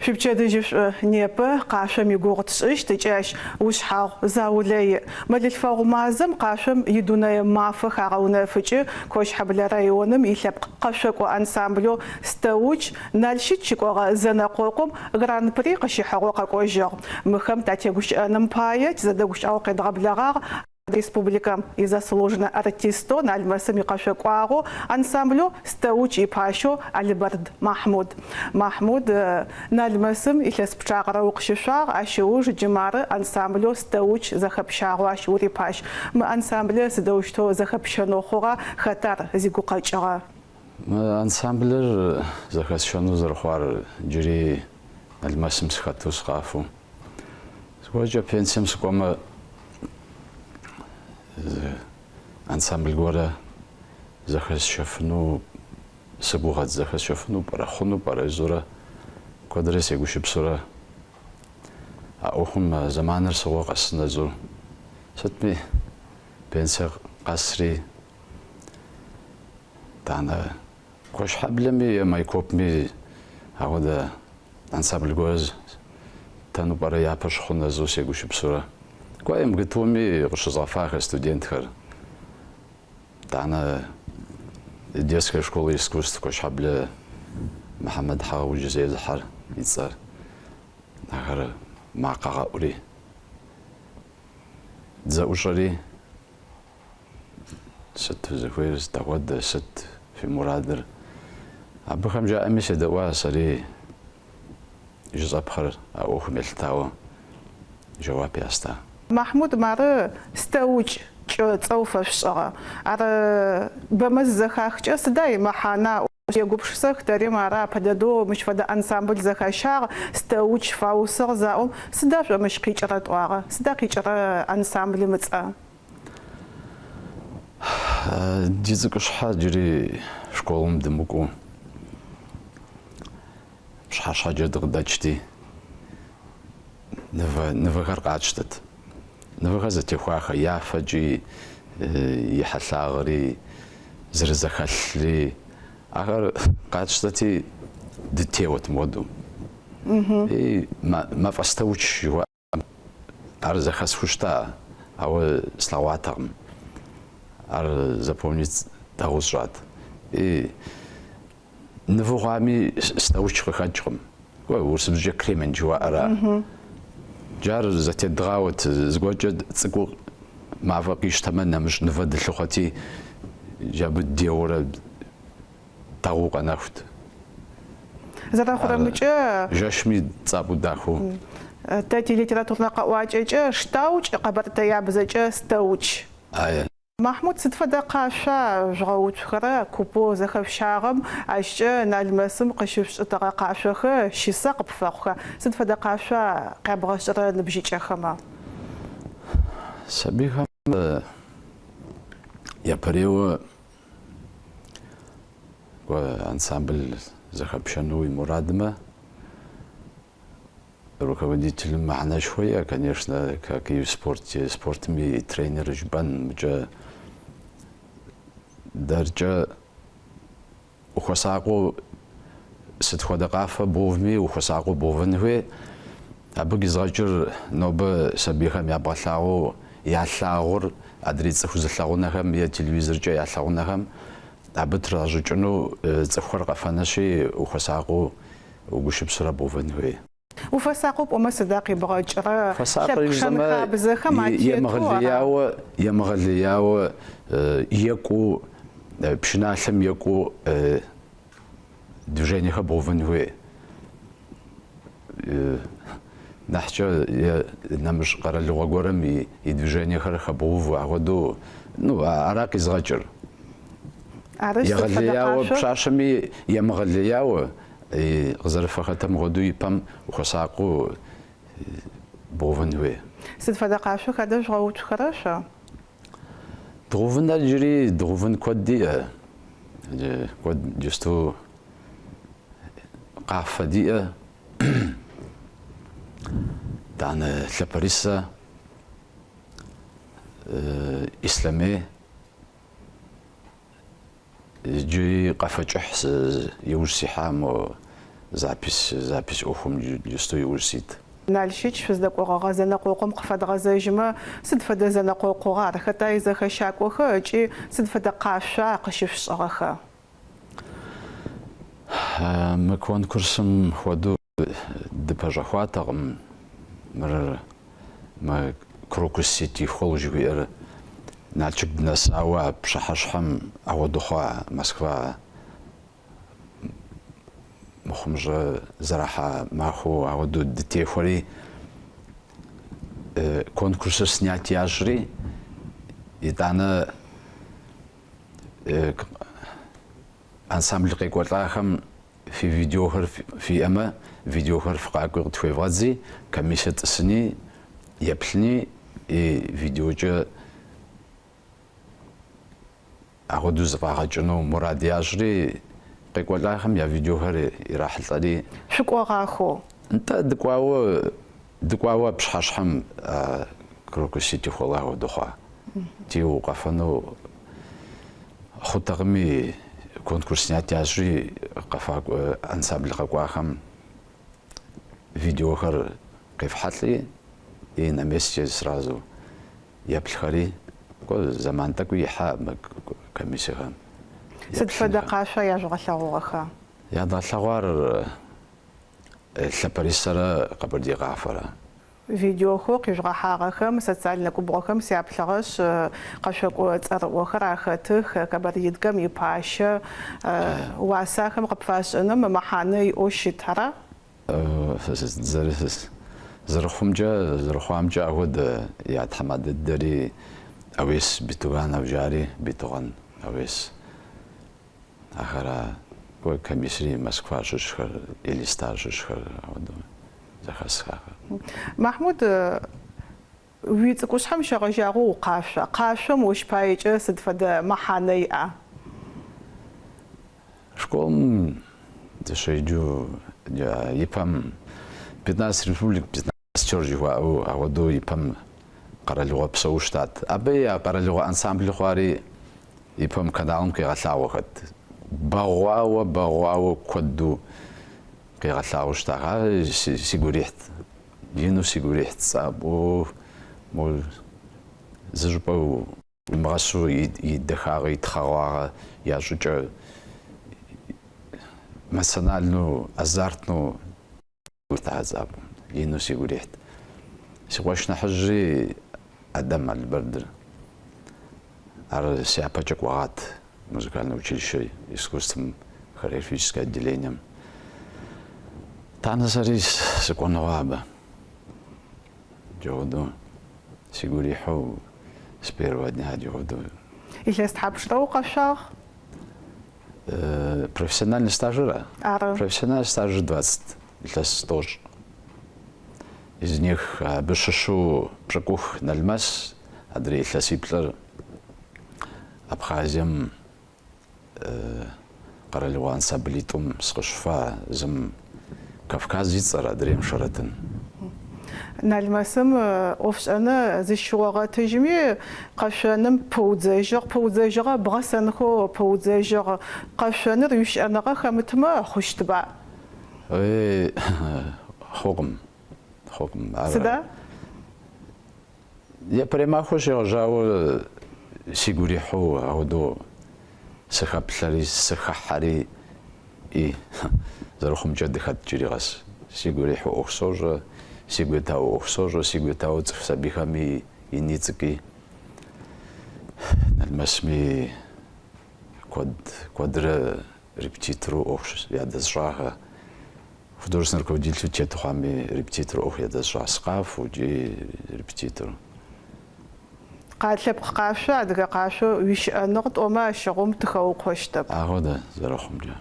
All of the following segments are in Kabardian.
شبتشديجش نيبه قاشم يقوغت إيش تجاش وش حاو زاولي مدل فوق مازم قاشم يدونا مافخ عونا فجي كوش حبل رايونم يلبق قشق وانسامبلو استوج نالشيتشك زنقوقم غران بري قشي حقوق كوجو مخم تاتيغوش نمبايت زادوش اوقي ضربلغار Республика заслуженно артисту на альмасами кашекуагу ансамблю стауч и пашо Алибард Махмуд. Махмуд на альмасам и леспчагра укшишаг ашуж джимары ансамблю стауч захапшагу ашури паш. Мы ансамбле сдаучто захапшанохуга хатар зигукачага. Мы ансамблер захапшану зархвар джири альмасам схату схафу. Сгоджа пенсиям скома ансамбль гора захашафну сабугат захашафну парахуну паразура квадрес егушипсура аухум заманер сого қасназу сатми пенсия қасри тана кош хаблеми майкопми агода ансамбль гоз тану пара япаш хуназу сегушипсура Коем готовыми рушизафаха студентхар. Тана детская школа искусств Кошабля Мухаммад Хау Джезельхар Ицар. Нахар Макага Ури. За ушари ست زخوير تقود ست في مرادر. أبخم جاء مش دواء سري جزاب خر أو خمل تاو جواب يستا. محمود ماره استوج تصوفش على بمزخخ صداي محانا يقوبش سخ تري ماره بددو مش فدا انسامبل زخشاغ استوج فاوسر زاو صدا مش قيچرت واغ صدا قيچر انسامبل مصا ديزكش حاجري شكولم دمكو مش حاجه دغداچتي نفغر قاچتت نفغز تخواخ يافجي يحلاغري زرزخلي اخر قاچتتي دتيوت مودو اي ما فاستوچ هو ارزخس فشتا او славатам ар запомнить дагусрат и нвогами стауч хачком ой урсбже кремен жуара جار زت دغاوت زوجد صقو ما فقيش تمنى مش نفد لختي جاب ديورة تاوق ناخت زاد خرمچ جاشمي صابو داخو تاتي ليتراتورنا قواچ شتاوچ قبرت يا بزچ ستاوچ اي محمود ستفدا قاشا جغوت خرا كوبو زخفشاغم اش نالمسم قشوش تقا قاشخ شيسق بفخ ستفدا قاشا قبغشر نبجيچخما سبيها يا بريو وانسامبل زخبشنو مرادمه руководитель معنا شويه конечно как и в спортами тренер жбан جا درجة وخساقو ستخودا قافة بوفمي وخساقو بوفنهوي أبغى زاجر نوبة سبيخم يابغلاغو ياللاغور أدري تخوزلاغونهم يا تلفزيون جا ياللاغونهم أبتر راجونو تخور قفناشي وخساقو وغشبسرا بوفنهوي وفساقو بما صداقي بغاجرا فساقي زما يمغلياو يكو بشنالم يكو движение хабовнве нахча намш qaralığogorem и движение хабов агоду ну арак изгачер يغلياو بشاشمي يمغلياو غزرفختم غدو يبام وخساقو بوفنوي ستفدا قاشو كدا جغوت خراشا دروفن الجري دروفن كودي كود جستو قافة دي دعنا لباريسا إسلامي جي قافة جحس يوج سحام запись охум юстой урсит. Налшич физдакъогъэ зэнэкъокъом къыфэдгъэзэжьмэ сыд фэдэ зэнэкъокъугъа ар хэта изэхэщакӏохэ ыкӏи сыд фэдэ къашъуа къыщыфшӏыгъэха? Мы конкурсым ходу дыпэжъэхуатэкъым. Мы крокус сети холл жуиӏэр Налчык дынэсауэ пщыхьэщхьэм ауэдыхъуа Москва мыхъумжьэ зэрахьа махуэу ауэду дытехуэри конкурсыр снят ящӏри итӏанэ ансамбль къекӏуэлӏахэм фи видеохэр фиӏэмэ видеохэр фыкъакӏуи къытхуевгъэдзи комиссие тӏысыни еплъыни и видеокӏэ ауэду зыфӏагъэкӏыну мурад ящӏри къекӏуэлӏахэм я видеохэр ирахьылӏэри Шъукӏогъахо? НтӀэ дыкӏуауэ пщыхьэщхьэм крокус сити холл ауэдыхъуа. Диу къэфэну хъутэкъыми конкурс снят ящӏри ансамбль къэкӏуахэм видеохэр къефхьэлӏи и на месте сразу еплъхэри зэман тӏэкӏуи ихьа мы комиссиехэм. Сыд фэдэ къашъуа яжъугъэлъэгъугъэха? Ядгъэлъэгъуар Лъапэрисэрэ Къэбэрдей-Къафэрэ. Видеохо къижъугъэхьагъэхэм социальнэ губгъохэм сяплъыгъэшъ къэшъокӏо цӏэрыӏохэр ахэтых Къэбэрдейхэм ипащэ уасахэм къыпфашӏыным мэхьанэ иӏо щытыра? Зэрыхъуамкӏэ ауэдэ я тхьэмадэ дэри Ауес Битуган авжари Битуган Ауес. Ахара комиссии Москва щыщхэр, Элистар щыщхэр ауэду зэхэсхахэр. Махмуд, уицӏыкӏушъхьэм щегъэжьагъэу укъашъо. Къашъом ощпаекӏэ сыд фэдэ мэхьанэ иӏа? Школым дыщеджу ипэм 15 республик 15 жыхуаӏэу ауэду ипэм къэралыгъуэ псэу щытат. Абы я къэралыгъуэ ансамбль хъуари ипэм каналым къегъэлъагъуэхэт. Бэгъуауэ куэду къегъэлъагъуэу щытат. Сигурихьт. Ину сигурихьт. Зы щӏыпӏэу уимыгъэсу и дахагъэ, и тхъэгъуагъэ ящӏыкӏэ эмоциональну, азартну уртагъэзапӏэм. Ину сигурихьт. Си къуэш нэхъыжьри Адам Албердыр. Ар си япэкӏэ кӏуэгъат музыкальное училище искусством, хореографическое отделением. Таны сэри сыкӏуэныгъуэ абы. Джэгъуэду сигурихьэу с первого дня джэгъуэду. Илъэс тхьапшрэ укъэшъуагъ? Профессиональный стажера? Ары. Профессиональный стаж 20 илъэс тӏощӏ. Из них абы щыщу Пщыкӏух Налмэс, адрей илъэсиплӏыр Абхазием къэралыгъуэ ансамблитӏум сыкъыщыхъуа зым Кавказ ицӏэр адрейм Шэрэтын. Налмэсым ӏофшӏэнэ зыщыгъуэгъэтыжьми къэшъоным пыудзэжьыгъ бгъэсэнхэу пыудзэжьыгъ къэшъоныр уищыӏэныгъэ хэмытмэ хъущтыба? Хъугъым. Сыда? Епэреймахуэ щегъэжьауэ сигурихьэу ауэду сыхэплъэри сыхыхьэри и зэрыхъумкӏэ дыхэткӏыри къэс. Сигурихьэу ӏуэху сощӏэ, сигуетауэ ӏуэху сощӏэ, сигуетауэ цӏыху сабийхэми ини цӏыкӏи. Налмэсми куэдрэ репетитору ӏуэху ядэсщӏагъэ. Художественный руководитель Четухами репетитор ох я даже скафу и репетитор. Къалъэпкъ къашъо адыгэ къашъо уищыӏэныгъ тӏомэ щыгъум тыхэукъощтэп. Агъода зэрэхъумджэ.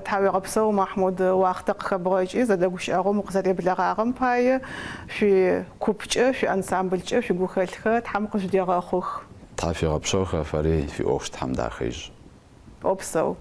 Тхьауегъэпсэу Махмуд уахътэ къыхэбгъэкӏи зэдэгущыӏэгъум укъызэреблагъагъэм пае шъуи купкӏэ, шъуи ансамблькӏэ шъуигухэлъхэ тхьэм къыжъудегъэхъух. Тхьэфигъэпсэухэ фэри фи ӏуэху тхьэм дахыжь. Опсэу.